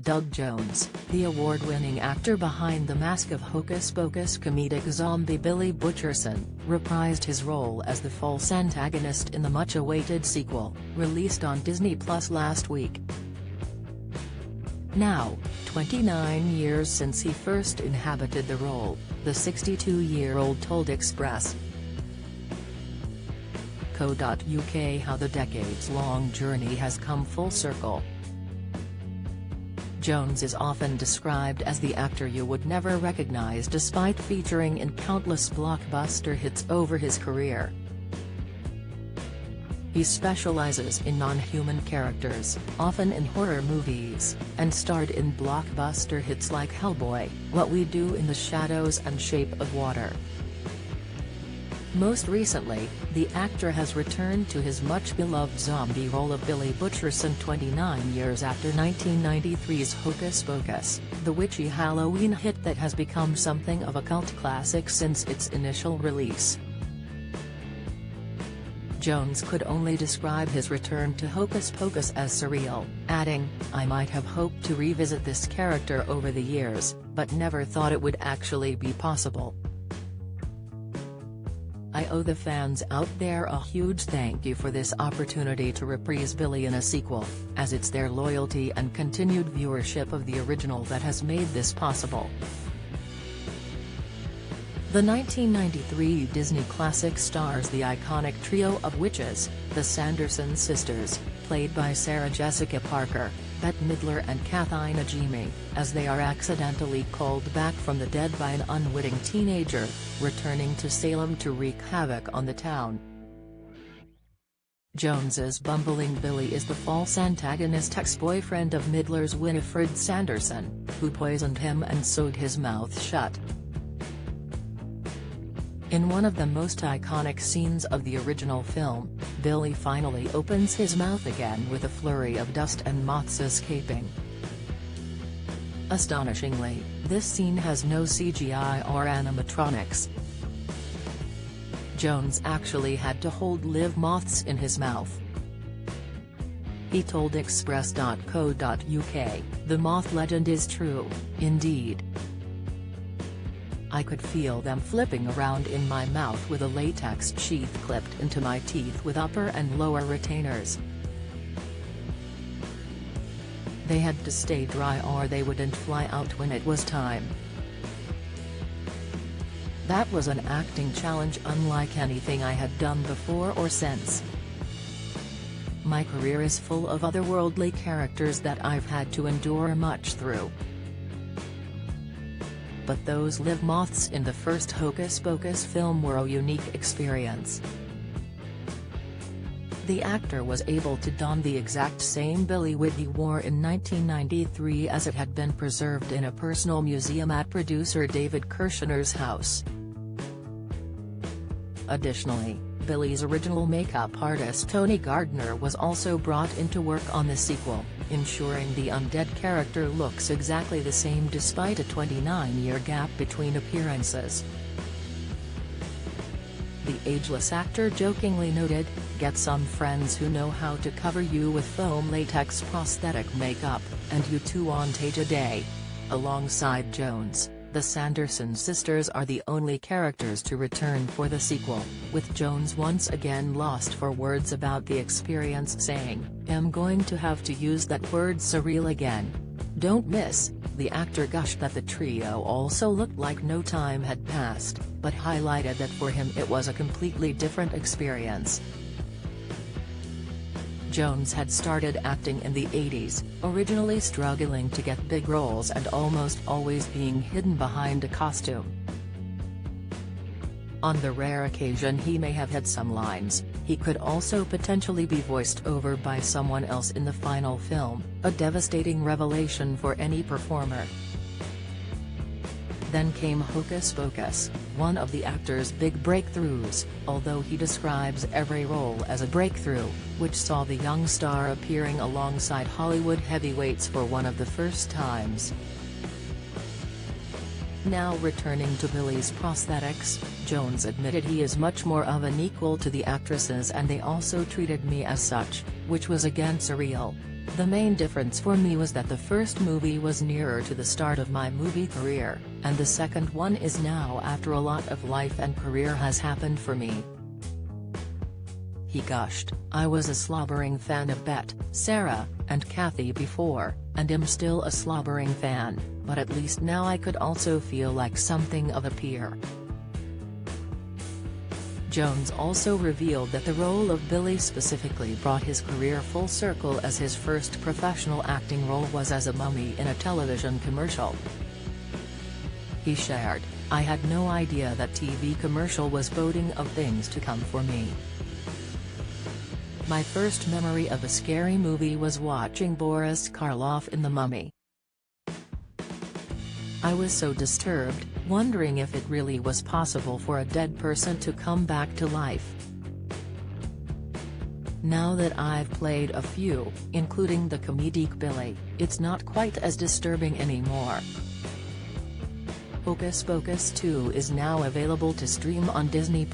Doug Jones, the award-winning actor behind the mask of Hocus Pocus comedic zombie Billy Butcherson, reprised his role as the false antagonist in the much-awaited sequel, released on Disney Plus last week. Now, 29 years since he first inhabited the role, the 62-year-old told Express. Co.uk how the decades-long journey has come full circle. Jones is often described as the actor you would never recognize despite featuring in countless blockbuster hits over his career. He specializes in non-human characters, often in horror movies, and starred in blockbuster hits like Hellboy, What We Do in the Shadows and Shape of Water. Most recently, the actor has returned to his much-beloved zombie role of Billy Butcherson 29 years after 1993's Hocus Pocus, the witchy Halloween hit that has become something of a cult classic since its initial release. Jones could only describe his return to Hocus Pocus as surreal, adding, "I might have hoped to revisit this character over the years, but never thought it would actually be possible. I owe the fans out there a huge thank you for this opportunity to reprise Billy in a sequel, as it's their loyalty and continued viewership of the original that has made this possible." The 1993 Disney classic stars the iconic trio of witches, the Sanderson sisters, played by Sarah Jessica Parker, Bette Midler and Kathy Najimy, as they are accidentally called back from the dead by an unwitting teenager, returning to Salem to wreak havoc on the town. Jones's bumbling Billy is the false antagonist ex-boyfriend of Midler's Winifred Sanderson, who poisoned him and sewed his mouth shut. In one of the most iconic scenes of the original film, Billy finally opens his mouth again with a flurry of dust and moths escaping. Astonishingly, this scene has no CGI or animatronics. Jones actually had to hold live moths in his mouth. He told Express.co.uk, "The moth legend is true, indeed. I could feel them flipping around in my mouth with a latex sheath clipped into my teeth with upper and lower retainers. They had to stay dry or they wouldn't fly out when it was time. That was an acting challenge unlike anything I had done before or since. My career is full of otherworldly characters that I've had to endure much through. But those live moths in the first Hocus Pocus film were a unique experience." The actor was able to don the exact same Billy wig he wore in 1993 as it had been preserved in a personal museum at producer David Kirshner's house. Additionally, Billy's original makeup artist Tony Gardner was also brought into work on the sequel, ensuring the undead character looks exactly the same despite a 29-year gap between appearances. The ageless actor jokingly noted, "Get some friends who know how to cover you with foam latex prosthetic makeup, and you two on stage a day." Alongside Jones, the Sanderson sisters are the only characters to return for the sequel, with Jones once again lost for words about the experience, saying, "I'm going to have to use that word surreal again. Don't miss." The actor gushed that the trio also looked like no time had passed, but highlighted that for him it was a completely different experience. Jones had started acting in the 80s, originally struggling to get big roles and almost always being hidden behind a costume. On the rare occasion he may have had some lines, he could also potentially be voiced over by someone else in the final film, a devastating revelation for any performer. Then came Hocus Pocus, one of the actor's big breakthroughs, although he describes every role as a breakthrough, which saw the young star appearing alongside Hollywood heavyweights for one of the first times. Now returning to Billy's prosthetics, Jones admitted he is much more of an equal to the actresses and they also treated me as such, which was again surreal. The main difference for me was that the first movie was nearer to the start of my movie career, and the second one is now after a lot of life and career has happened for me. He gushed, "I was a slobbering fan of Bet, Sarah, and Kathy before, and am still a slobbering fan, but at least now I could also feel like something of a peer." Jones also revealed that the role of Billy specifically brought his career full circle, as his first professional acting role was as a mummy in a television commercial. He shared, "I had no idea that TV commercial was boding of things to come for me. My first memory of a scary movie was watching Boris Karloff in The Mummy. I was so disturbed, wondering if it really was possible for a dead person to come back to life. Now that I've played a few, including the comedic Billy, it's not quite as disturbing anymore." Hocus Pocus 2 is now available to stream on Disney+.